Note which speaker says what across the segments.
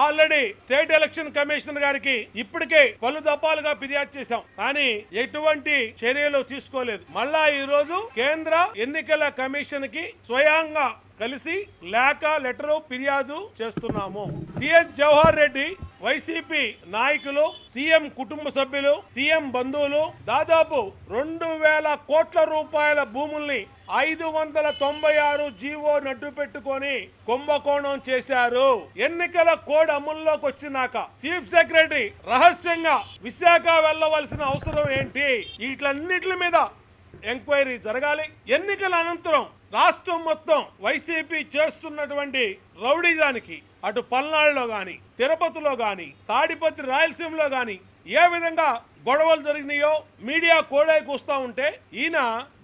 Speaker 1: Already state election commissioner గారికి ఇప్పటికే పలు దఫాలుగా ఫిర్యాదు చేశాం, కానీ ఎటువంటి చర్యలు తీసుకోలేదు. మళ్ళా ఈ రోజు కేంద్ర ఎన్నికల కమిషన్ కి స్వయంగా కలిసి లెటరు ఫిర్యాదు చేస్తున్నాము. సిఎస్ జవహర్ రెడ్డి, వైసీపీ నాయకులు, సీఎం కుటుంబ సభ్యులు, సీఎం బంధువులు దాదాపు 2000 కోట్ల రూపాయల భూముల్ని 596 జీవో నడ్డు పెట్టుకొని కుంభకోణం చేశారు. ఎన్నికల కోడ్ అమల్లోకి వచ్చినాక చీఫ్ సెక్రటరీ రహస్యంగా విశాఖ వెళ్లవలసిన అవసరం ఏంటి? వీటన్నిటి మీద ఎంక్వైరీ జరగాలి. ఎన్నికల అనంతరం రాష్ట్రం మొత్తం వైసీపీ చేస్తున్నటువంటి రౌడీజానికి అటు పల్నాడులో గాని, తిరుపతిలో గాని, తాడిపత్రి రాయలసీమలో గాని ఏ విధంగా గొడవలు జరిగినాయో మీడియా కోడై కూస్తా ఉంటే ఈయన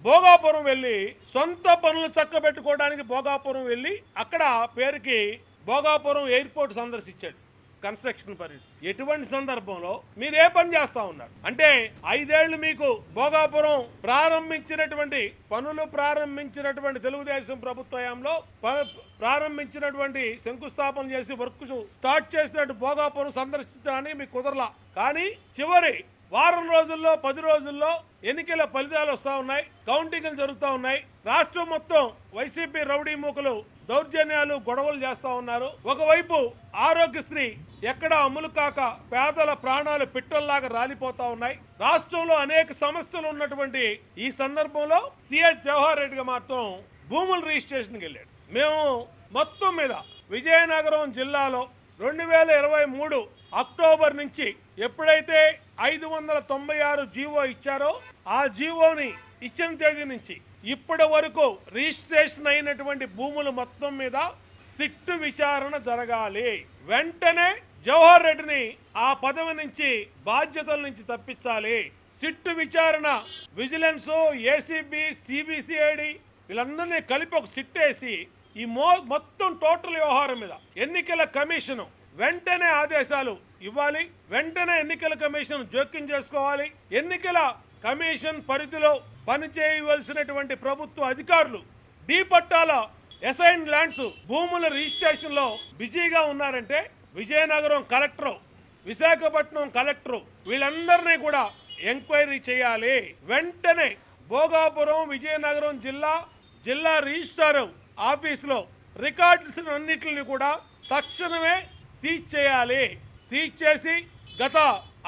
Speaker 1: భోగాపురం వెళ్లి సొంత పనులు చక్కబెట్టుకోవడానికి భోగాపురం వెళ్లి అక్కడ పేరుకి భోగాపురం ఎయిర్పోర్ట్ సందర్శించాడు. కన్స్ట్రక్షన్ పని ఎటువంటి సందర్భంలో మీరు ఏ పని చేస్తా ఉన్నారు అంటే 5 ఏళ్లు మీకు భోగాపురం ప్రారంభించినటువంటి తెలుగుదేశం ప్రభుత్వంలో ప్రారంభించినటువంటి శంకుస్థాపన చేసి వర్క్ స్టార్ట్ చేసినట్టు భోగాపురం సందర్శించడానికి మీకు కుదరలా. కానీ చివరి వారం రోజుల్లో 10 రోజుల్లో ఎన్నికల ఫలితాలు వస్తా ఉన్నాయి, కౌంటింగ్లు జరుగుతూ ఉన్నాయి. రాష్ట్రం మొత్తం వైసీపీ రౌడీ మూకలు దౌర్జన్యాలు గొడవలు చేస్తా ఉన్నారు. ఒకవైపు ఆరోగ్యశ్రీ ఎక్కడ అమలు కాక పేదల ప్రాణాలు పిట్టల్లాగా రాలిపోతా ఉన్నాయి. రాష్ట్రంలో అనేక సమస్యలు ఉన్నటువంటి ఈ సందర్భంలో సిఎస్ జవహర్ రెడ్డిగా మాత్రం భూముల రిజిస్ట్రేషన్కి వెళ్ళాడు. మేము మొత్తం మీద విజయనగరం జిల్లాలో 2023 అక్టోబర్ నుంచి ఎప్పుడైతే 596 జీవో ఇచ్చారో ఆ జీవోని ఇచ్చిన తేదీ నుంచి ఇప్పటి వరకు రిజిస్ట్రేషన్ అయినటువంటి భూములు మొత్తం మీద సిట్టు విచారణ జరగాలి. వెంటనే జవహర్ రెడ్డిని ఆ పదవి నుంచి బాధ్యతల నుంచి తప్పించాలి. సిట్టు విచారణ విజిలెన్స్, ఏసీబీ, సిబిసిఐడి వీళ్ళందరినీ కలిపి ఒక సిట్ వేసి ఈ మొత్తం టోటల్ వ్యవహారం మీద ఎన్నికల కమిషన్ వెంటనే ఆదేశాలు ఇవ్వాలి. వెంటనే ఎన్నికల కమిషన్ జోక్యం చేసుకోవాలి. ఎన్నికల కమిషన్ పరిధిలో పనిచేయవలసినటువంటి ప్రభుత్వ అధికారులు డి పట్టాల అసైన్ ల్యాండ్స్ భూముల రిజిస్ట్రేషన్ లో బిజీగా ఉన్నారంటే విజయనగరం కలెక్టర్, విశాఖపట్నం కలెక్టర్ వీళ్ళందరినీ కూడా ఎంక్వైరీ చేయాలి. వెంటనే భోగాపురం, విజయనగరం జిల్లా రిజిస్ట్రార్ ఆఫీసులో రికార్డ్స్ అన్నిటిని కూడా తక్షణమే సీజ్ చేయాలి. సీజ్ చేసి గత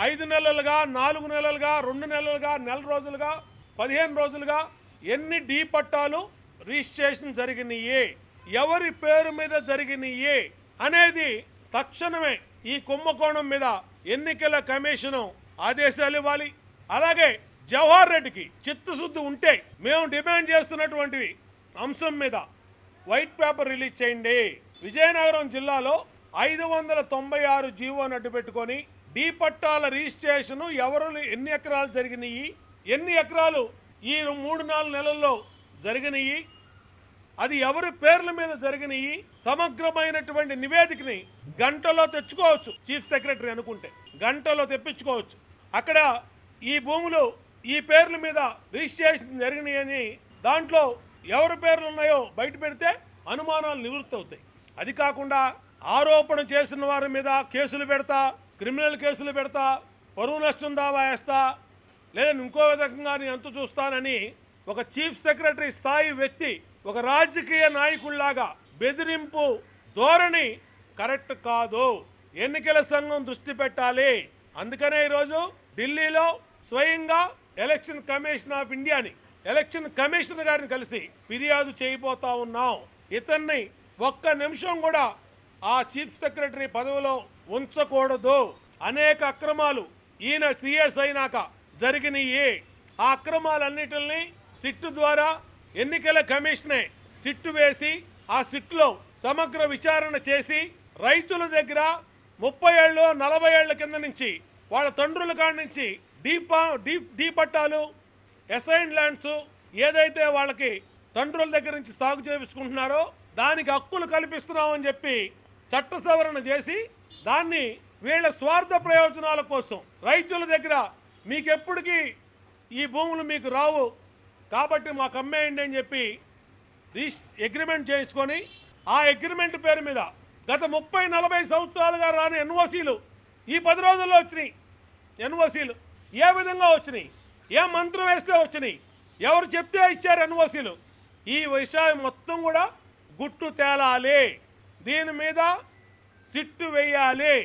Speaker 1: 5 నెలలుగా, 4 నెలలుగా, 2 నెలలుగా, నెల రోజులుగా, 15 రోజులుగా ఎన్ని డి పట్టాలు రిజిస్ట్రేషన్ జరిగినాయి, ఎవరి పేరు మీద జరిగినాయి అనేది తక్షణమే ఈ కుంభకోణం మీద ఎన్నికల కమిషన్ ఆదేశాలు ఇవ్వాలి. అలాగే జవహర్ రెడ్డికి చిత్తశుద్ధి ఉంటే మేము డిమాండ్ చేస్తున్నటువంటి అంశం మీద వైట్ పేపర్ రిలీజ్ చేయండి. విజయనగరం జిల్లాలో 596 జీవోను అడ్డు పెట్టుకొని డి పట్టాల రిజిస్ట్రేషన్ ఎవరు ఎన్ని ఎకరాలు జరిగినాయి, ఎన్ని ఎకరాలు ఈ 3-4 నెలల్లో జరిగినాయి, అది ఎవరి పేర్ల మీద జరిగినాయి సమగ్రమైనటువంటి నివేదికని గంటలో తెచ్చుకోవచ్చు. చీఫ్ సెక్రటరీ అనుకుంటే గంటలో తెప్పించుకోవచ్చు. అక్కడ ఈ భూములు ఈ పేర్ల మీద రిజిస్ట్రేషన్ జరిగినాయని దాంట్లో ఎవరి పేర్లు ఉన్నాయో బయట పెడితే అనుమానాలు నివృత్తి అవుతాయి. అది కాకుండా ఆరోపణ చేసిన వారి మీద కేసులు పెడతా, క్రిమినల్ కేసులు పెడతా, పరువు నష్టం దావా వేస్తా, లేదా ఇంకో విధంగా నేను ఎంత చూస్తానని ఒక చీఫ్ సెక్రటరీ స్థాయి వ్యక్తి ఒక రాజకీయ నాయకుల్లాగా బెదిరింపు ధోరణి కరెక్ట్ కాదు. ఎన్నికల సంఘం దృష్టి పెట్టాలి. అందుకనే ఈరోజు ఢిల్లీలో స్వయంగా ఎలక్షన్ కమిషన్ ఆఫ్ ఇండియాని, ఎలక్షన్ కమిషనర్ గారిని కలిసి ఫిర్యాదు చేయబోతా ఉన్నాం. ఇతన్ని ఒక్క నిమిషం కూడా ఆ చీఫ్ సెక్రటరీ పదవిలో ఉంచకూడదు. అనేక అక్రమాలు ఈయన సిఎస్ అయినాక జరిగినాయి. ఆ అక్రమాలన్నిటిని సిట్టు ద్వారా ఎన్నికల కమిషనే సిట్టు వేసి ఆ సిట్టులో సమగ్ర విచారణ చేసి రైతుల దగ్గర 30 ఏళ్ళు 40 ఏళ్ల కింద నుంచి వాళ్ళ తండ్రుల కాడి నుంచి డీ పట్టాలు, అసైన్ ల్యాండ్స్ ఏదైతే వాళ్ళకి తండ్రుల దగ్గర నుంచి సాగు చేయించుకుంటున్నారో దానికి హక్కులు కల్పిస్తున్నామని చెప్పి చట్ట సవరణ చేసి దాన్ని వీళ్ళ స్వార్థ ప్రయోజనాల కోసం రైతుల దగ్గర మీకెప్పటికీ ఈ భూములు మీకు రావు కాబట్టి మాకు అమ్మేయండి అని చెప్పి అగ్రిమెంట్ చేసుకొని ఆ అగ్రిమెంట్ పేరు మీద గత 30-40 సంవత్సరాలుగా రాని ఎన్ఓసీలు ఈ 10 రోజుల్లో వచ్చినాయి. ఎన్ఓసీలు ఏ విధంగా వచ్చినాయి? ఏ మంత్రం వేస్తే వచ్చినాయి? ఎవరు చెప్తే ఇచ్చారు ఎన్ఓసీలు? ఈ విషయం మొత్తం కూడా గుట్టు తేలాలి. దీని మీద సిట్టు వేయాలి.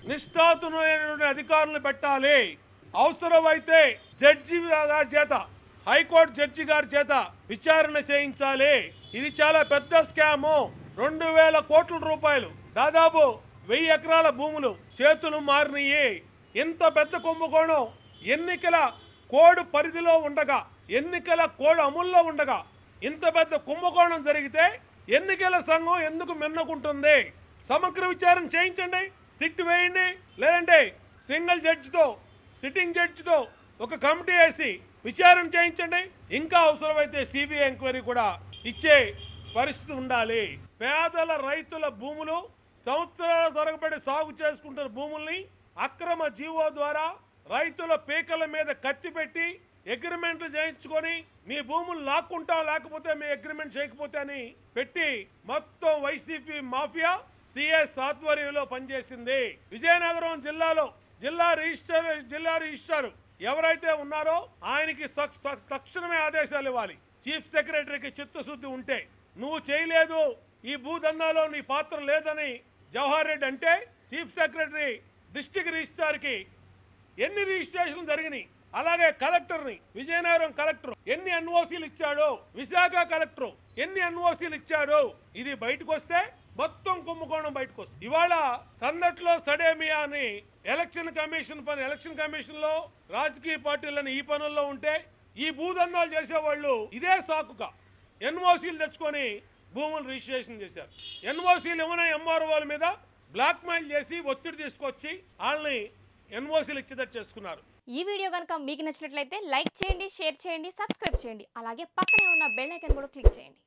Speaker 1: నిష్ఠాతులైన అధికారులను పెట్టాలి. అవసరమైతే జడ్జి గారి చేత, హైకోర్టు జడ్జి గారి చేత విచారణ చేయించాలి. ఇది చాలా పెద్ద స్కాము. 2000 కోట్ల రూపాయలు, దాదాపు 1000 ఎకరాల భూములు చేతులు మారినాయి. ఇంత పెద్ద కుంభకోణం ఎన్నికల కోడ్ పరిధిలో ఉండగా, ఎన్నికల కోడ్ అమల్లో ఉండగా ఇంత పెద్ద కుంభకోణం జరిగితే ఎన్నికల సంఘం ఎందుకు మిన్నకుంటుంది? సమగ్ర విచారణ చేయించండి, సిట్ వేయండి. లేదంటే సింగిల్ జడ్జితో, సిట్టింగ్ జడ్జితో ఒక కమిటీ వేసి విచారణ చేయించండి. ఇంకా అవసరమైతే సిబిఐ ఎంక్వైరీ కూడా ఇచ్చే పరిస్థితి ఉండాలి. పేదల రైతుల భూములు, సంవత్సరాల తరబడి సాగు చేసుకుంటున్న భూముల్ని అక్రమ జీవో ద్వారా రైతుల పీకల మీద కత్తి పెట్టి అగ్రిమెంట్లు చేయించుకొని మీ భూములు లాక్కుంటాం, లేకపోతే మీ అగ్రిమెంట్ చేయకపోతే అని పెట్టి మొత్తం వైసీపీ మాఫియా సిఎస్ ఆధ్వర్యంలో పనిచేసింది. విజయనగరం జిల్లాలో జిల్లా రిజిస్ట్రార్ ఎవరైతే ఉన్నారో ఆయనకి తక్షణమే ఆదేశాలు ఇవ్వాలి. చీఫ్ సెక్రటరీకి చిత్తశుద్ధి ఉంటే, నువ్వు చేయలేదు, ఈ భూదందాలో నీ పాత్ర లేదని జవహర్ రెడ్డి అంటే చీఫ్ సెక్రటరీ డిస్ట్రిక్ట్ రిజిస్ట్రార్కి ఎన్ని రిజిస్ట్రేషన్లు జరిగినాయి, అలాగే కలెక్టర్ని, విజయనగరం కలెక్టర్ ఎన్ని ఎన్ఓసీలు ఇచ్చాడో, విశాఖ కలెక్టర్ ఎన్ని ఎన్ఓసీలు ఇచ్చాడో, ఇది బయటకు వస్తే మొత్తం కుంభకోణం బయటకు వస్తుంది. ఇవాళ సందట్లో సడేమియా అని ఎలక్షన్ కమిషన్ లో రాజకీయ పార్టీలను ఈ పనుల్లో ఉంటే, ఈ భూదందాలు చేసేవాళ్ళు ఇదే సాకుగా ఎన్ఓసీలు తెచ్చుకొని భూములు రిజిస్ట్రేషన్ చేశారు. ఎన్ఓసీలు ఏమైనా ఎంఆర్ఓల మీద బ్లాక్ మెయిల్ చేసి ఒత్తిడి తీసుకొచ్చి వాళ్ళని ఎన్ఓసీలు ఇచ్చేటట్టు చేసుకున్నారు.
Speaker 2: ఈ వీడియో కనుక మీకు నచ్చినట్లయితే లైక్ చేయండి, షేర్ చేయండి, సబ్స్క్రైబ్ చేయండి. అలాగే పక్కనే ఉన్న బెల్ ఐకాన్ కూడా క్లిక్ చేయండి.